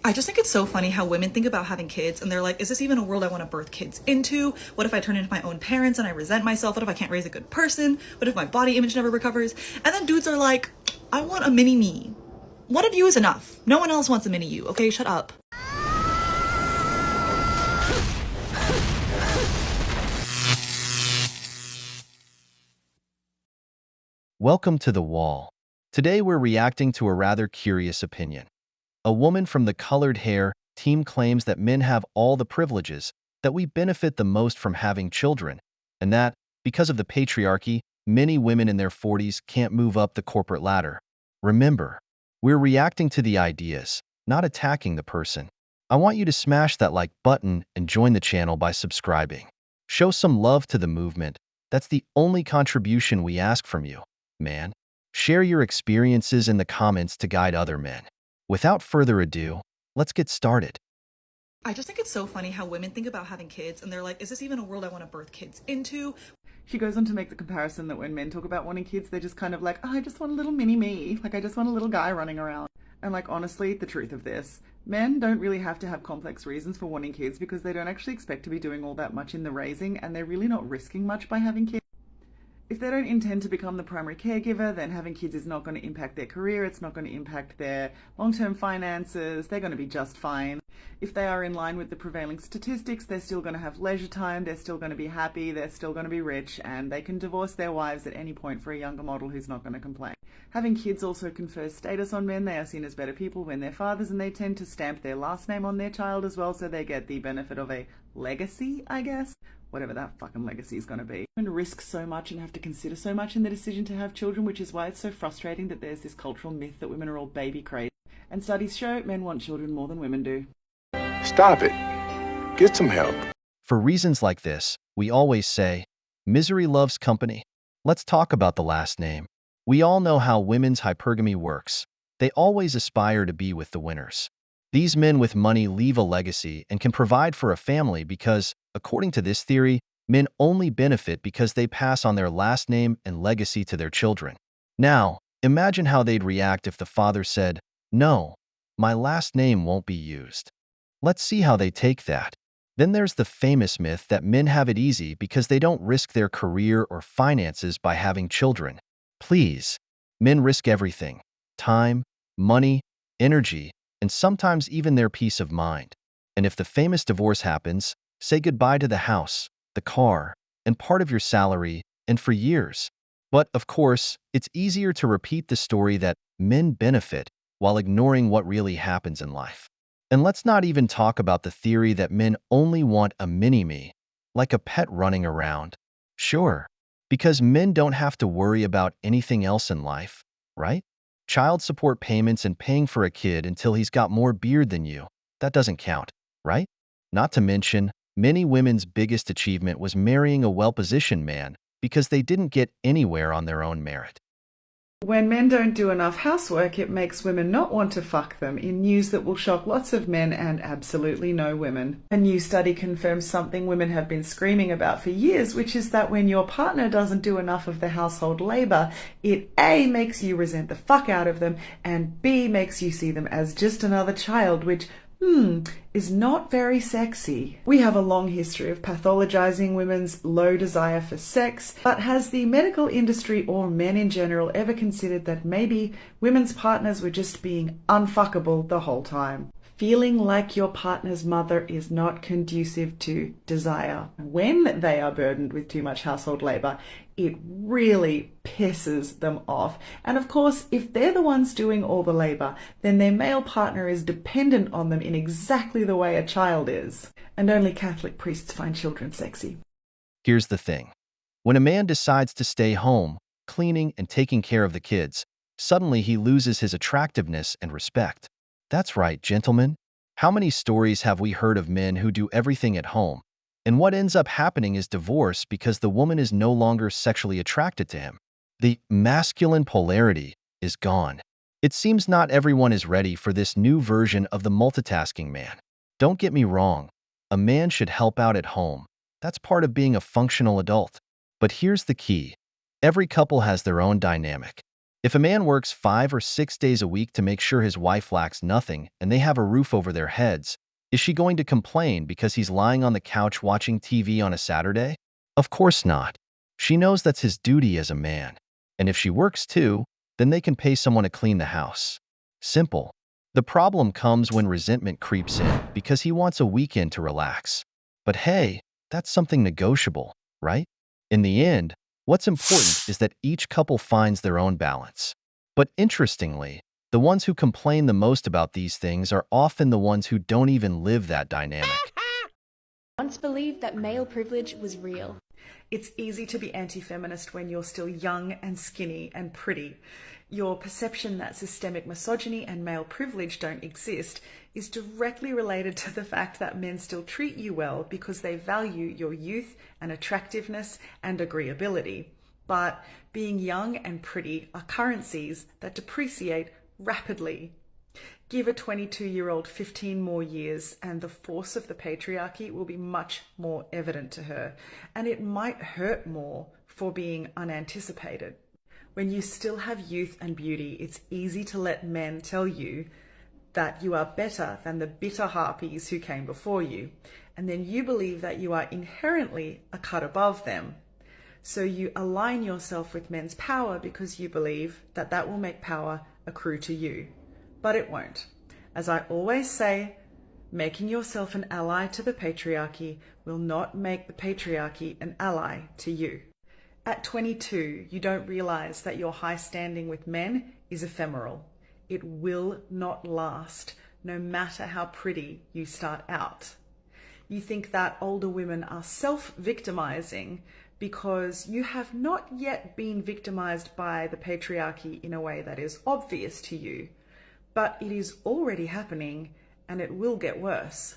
I just think it's so funny how women think about having kids and they're like, is this even a world I want to birth kids into? What if I turn into my own parents and I resent myself? What if I can't raise a good person? What if my body image never recovers? And then dudes are like, I want a mini me. One of you is enough. No one else wants a mini you, okay? Shut up. Welcome to The Wall. Today we're reacting to a rather curious opinion. A woman from the colored hair team claims that men have all the privileges, that we benefit the most from having children, and that, because of the patriarchy, many women in their 40s can't move up the corporate ladder. Remember, we're reacting to the ideas, not attacking the person. I want you to smash that like button and join the channel by subscribing. Show some love to the movement. That's the only contribution we ask from you, man. Share your experiences in the comments to guide other men. Without further ado, let's get started. I just think it's so funny how women think about having kids and they're like, is this even a world I want to birth kids into? She goes on to make the comparison that when men talk about wanting kids, they're just kind of like, oh, I just want a little mini me. Like, I just want a little guy running around. And like, honestly, the truth of this, men don't really have to have complex reasons for wanting kids because they don't actually expect to be doing all that much in the raising, and they're really not risking much by having kids. If they don't intend to become the primary caregiver, then having kids is not going to impact their career, it's not going to impact their long-term finances, they're going to be just fine. If they are in line with the prevailing statistics, they're still going to have leisure time, they're still going to be happy, they're still going to be rich, and they can divorce their wives at any point for a younger model who's not going to complain. Having kids also confers status on men. They are seen as better people when they're fathers, and they tend to stamp their last name on their child as well, so they get the benefit of a legacy, I guess. Whatever that fucking legacy is going to be. And risk so much and have to consider so much in the decision to have children, which is why it's so frustrating that there's this cultural myth that women are all baby crazy. And studies show men want children more than women do. Stop it. Get some help. For reasons like this, we always say, misery loves company. Let's talk about the last name. We all know how women's hypergamy works. They always aspire to be with the winners. These men with money leave a legacy and can provide for a family because, according to this theory, men only benefit because they pass on their last name and legacy to their children. Now, imagine how they'd react if the father said, "No, my last name won't be used." Let's see how they take that. Then there's the famous myth that men have it easy because they don't risk their career or finances by having children. Please, men risk everything: time, money, energy, and sometimes even their peace of mind. And if the famous divorce happens, say goodbye to the house, the car, and part of your salary, and for years. But, of course, it's easier to repeat the story that men benefit while ignoring what really happens in life. And let's not even talk about the theory that men only want a mini-me, like a pet running around. Sure, because men don't have to worry about anything else in life, right? Child support payments and paying for a kid until he's got more beard than you, that doesn't count, right? Not to mention, many women's biggest achievement was marrying a well-positioned man because they didn't get anywhere on their own merit. When men don't do enough housework, it makes women not want to fuck them, in news that will shock lots of men and absolutely no women. A new study confirms something women have been screaming about for years, which is that when your partner doesn't do enough of the household labor, it A, makes you resent the fuck out of them, and B, makes you see them as just another child, which is not very sexy. We have a long history of pathologizing women's low desire for sex, but has the medical industry or men in general ever considered that maybe women's partners were just being unfuckable the whole time? Feeling like your partner's mother is not conducive to desire. When they are burdened with too much household labor, it really pisses them off. And of course, if they're the ones doing all the labor, then their male partner is dependent on them in exactly the way a child is. And only Catholic priests find children sexy. Here's the thing. When a man decides to stay home, cleaning and taking care of the kids, suddenly he loses his attractiveness and respect. That's right, gentlemen. How many stories have we heard of men who do everything at home, and what ends up happening is divorce because the woman is no longer sexually attracted to him? The masculine polarity is gone. It seems not everyone is ready for this new version of the multitasking man. Don't get me wrong, a man should help out at home. That's part of being a functional adult. But here's the key. Every couple has their own dynamic. If a man works 5 or 6 days a week to make sure his wife lacks nothing and they have a roof over their heads, is she going to complain because he's lying on the couch watching TV on a Saturday? Of course not. She knows that's his duty as a man. And if she works too, then they can pay someone to clean the house. Simple. The problem comes when resentment creeps in because he wants a weekend to relax. But hey, that's something negotiable, right? In the end, what's important is that each couple finds their own balance. But interestingly, the ones who complain the most about these things are often the ones who don't even live that dynamic. Once believed that male privilege was real. It's easy to be anti-feminist when you're still young and skinny and pretty. Your perception that systemic misogyny and male privilege don't exist is directly related to the fact that men still treat you well because they value your youth and attractiveness and agreeability. But being young and pretty are currencies that depreciate rapidly. Give a 22-year-old 15 more years and the force of the patriarchy will be much more evident to her, and it might hurt more for being unanticipated. When you still have youth and beauty, it's easy to let men tell you that you are better than the bitter harpies who came before you, and then you believe that you are inherently a cut above them. So you align yourself with men's power because you believe that that will make power accrue to you. But it won't. As I always say, making yourself an ally to the patriarchy will not make the patriarchy an ally to you. At 22, you don't realize that your high standing with men is ephemeral. It will not last, no matter how pretty you start out. You think that older women are self-victimizing because you have not yet been victimized by the patriarchy in a way that is obvious to you. But it is already happening and it will get worse.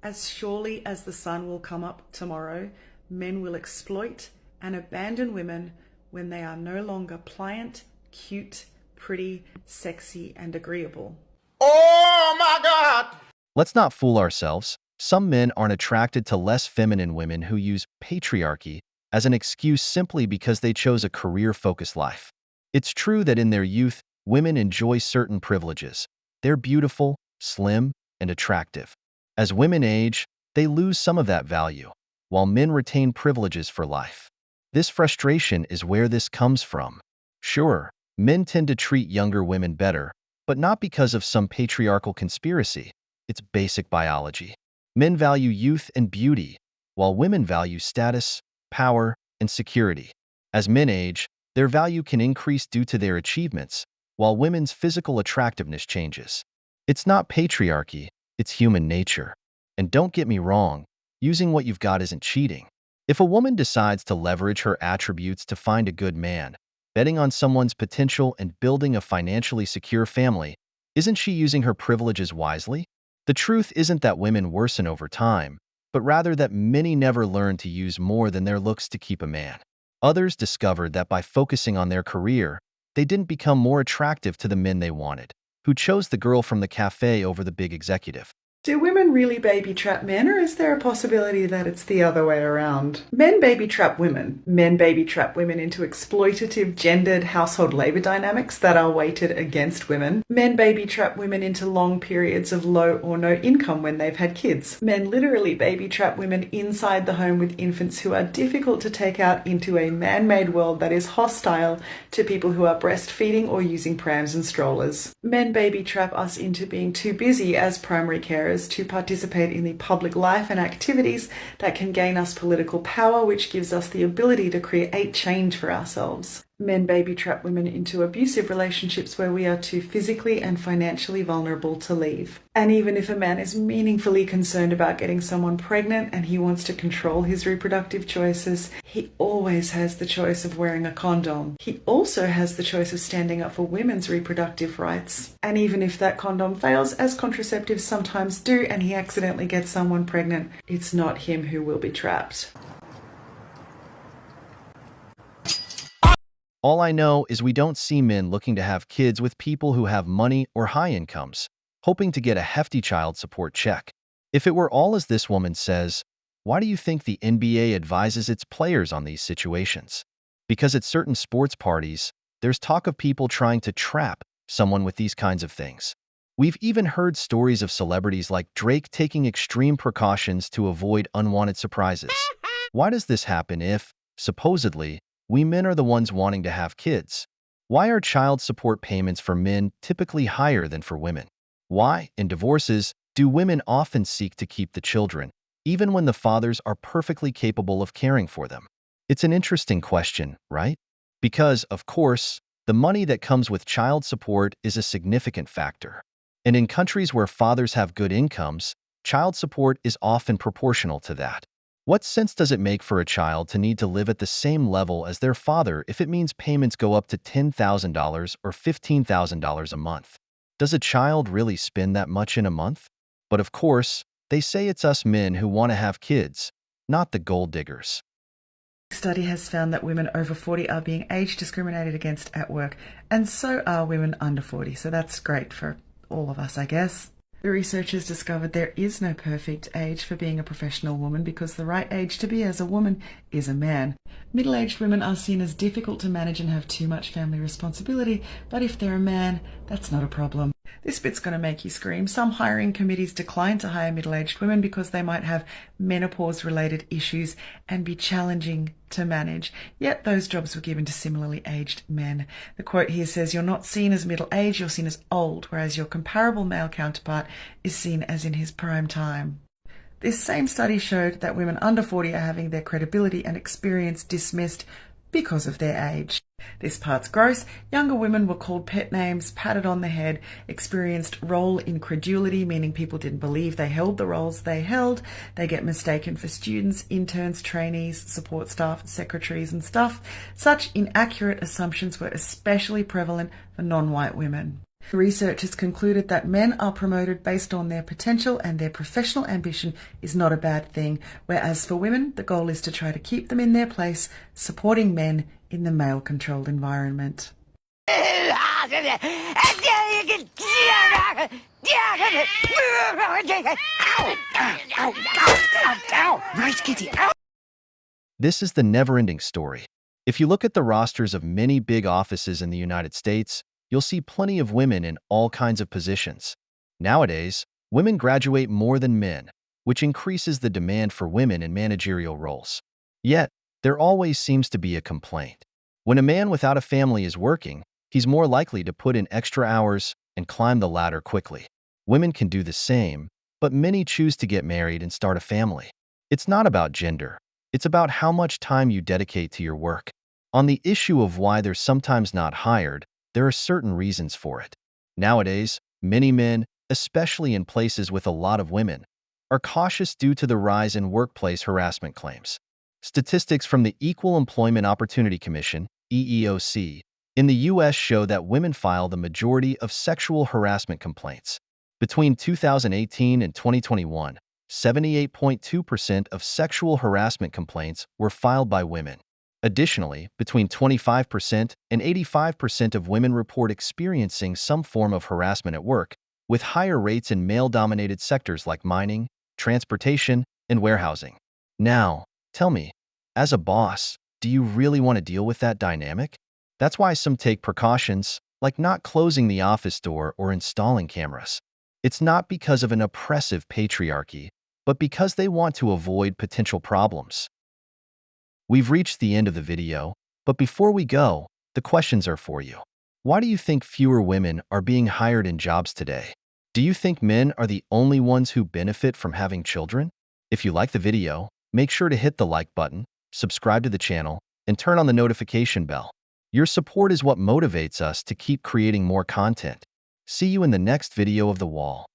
As surely as the sun will come up tomorrow, men will exploit and abandon women when they are no longer pliant, cute, pretty, sexy, and agreeable. Oh my God! Let's not fool ourselves. Some men aren't attracted to less feminine women who use patriarchy as an excuse simply because they chose a career-focused life. It's true that in their youth, women enjoy certain privileges. They're beautiful, slim, and attractive. As women age, they lose some of that value, while men retain privileges for life. This frustration is where this comes from. Sure, men tend to treat younger women better, but not because of some patriarchal conspiracy. It's basic biology. Men value youth and beauty, while women value status, power, and security. As men age, their value can increase due to their achievements, while women's physical attractiveness changes. It's not patriarchy, it's human nature. And don't get me wrong, using what you've got isn't cheating. If a woman decides to leverage her attributes to find a good man, betting on someone's potential and building a financially secure family, isn't she using her privileges wisely? The truth isn't that women worsen over time, but rather that many never learn to use more than their looks to keep a man. Others discovered that by focusing on their career, they didn't become more attractive to the men they wanted, who chose the girl from the cafe over the big executive. Do women really baby trap men, or is there a possibility that it's the other way around? Men baby trap women. Men baby trap women into exploitative, gendered household labor dynamics that are weighted against women. Men baby trap women into long periods of low or no income when they've had kids. Men literally baby trap women inside the home with infants who are difficult to take out into a man-made world that is hostile to people who are breastfeeding or using prams and strollers. Men baby trap us into being too busy as primary carers to participate in the public life and activities that can gain us political power, which gives us the ability to create change for ourselves. Men baby trap women into abusive relationships where we are too physically and financially vulnerable to leave. And even if a man is meaningfully concerned about getting someone pregnant and he wants to control his reproductive choices, he always has the choice of wearing a condom. He also has the choice of standing up for women's reproductive rights. And even if that condom fails, as contraceptives sometimes do, and he accidentally gets someone pregnant, it's not him who will be trapped. All I know is we don't see men looking to have kids with people who have money or high incomes, hoping to get a hefty child support check. If it were all as this woman says, why do you think the NBA advises its players on these situations? Because at certain sports parties, there's talk of people trying to trap someone with these kinds of things. We've even heard stories of celebrities like Drake taking extreme precautions to avoid unwanted surprises. Why does this happen if, supposedly, we men are the ones wanting to have kids? Why are child support payments for men typically higher than for women? Why, in divorces, do women often seek to keep the children, even when the fathers are perfectly capable of caring for them? It's an interesting question, right? Because, of course, the money that comes with child support is a significant factor. And in countries where fathers have good incomes, child support is often proportional to that. What sense does it make for a child to need to live at the same level as their father if it means payments go up to $10,000 or $15,000 a month? Does a child really spend that much in a month? But of course, they say it's us men who want to have kids, not the gold diggers. Study has found that women over 40 are being age discriminated against at work, and so are women under 40, so that's great for all of us, I guess. The researchers discovered there is no perfect age for being a professional woman because the right age to be as a woman is a man. Middle-aged women are seen as difficult to manage and have too much family responsibility, but if they're a man, that's not a problem. This bit's going to make you scream. Some hiring committees decline to hire middle-aged women because they might have menopause-related issues and be challenging to manage. Yet those jobs were given to similarly aged men. The quote here says, "You're not seen as middle-aged, you're seen as old, whereas your comparable male counterpart is seen as in his prime time." This same study showed that women under 40 are having their credibility and experience dismissed because of their age. This part's gross. Younger women were called pet names, patted on the head, experienced role incredulity, meaning people didn't believe they held the roles they held. They get mistaken for students, interns, trainees, support staff, secretaries and stuff. Such inaccurate assumptions were especially prevalent for non-white women. Researchers concluded that men are promoted based on their potential and their professional ambition is not a bad thing, whereas for women, the goal is to try to keep them in their place, supporting men in the male-controlled environment. This is the never-ending story. If you look at the rosters of many big offices in the United States, you'll see plenty of women in all kinds of positions. Nowadays, women graduate more than men, which increases the demand for women in managerial roles. Yet, there always seems to be a complaint. When a man without a family is working, he's more likely to put in extra hours and climb the ladder quickly. Women can do the same, but many choose to get married and start a family. It's not about gender. It's about how much time you dedicate to your work. On the issue of why they're sometimes not hired, there are certain reasons for it. Nowadays, many men, especially in places with a lot of women, are cautious due to the rise in workplace harassment claims. Statistics from the Equal Employment Opportunity Commission, EEOC, in the U.S. show that women file the majority of sexual harassment complaints. Between 2018 and 2021, 78.2% of sexual harassment complaints were filed by women. Additionally, between 25% and 85% of women report experiencing some form of harassment at work, with higher rates in male-dominated sectors like mining, transportation, and warehousing. Now, tell me, as a boss, do you really want to deal with that dynamic? That's why some take precautions, like not closing the office door or installing cameras. It's not because of an oppressive patriarchy, but because they want to avoid potential problems. We've reached the end of the video, but before we go, the questions are for you. Why do you think fewer women are being hired in jobs today? Do you think men are the only ones who benefit from having children? If you like the video, make sure to hit the like button, subscribe to the channel, and turn on the notification bell. Your support is what motivates us to keep creating more content. See you in the next video of The Wall.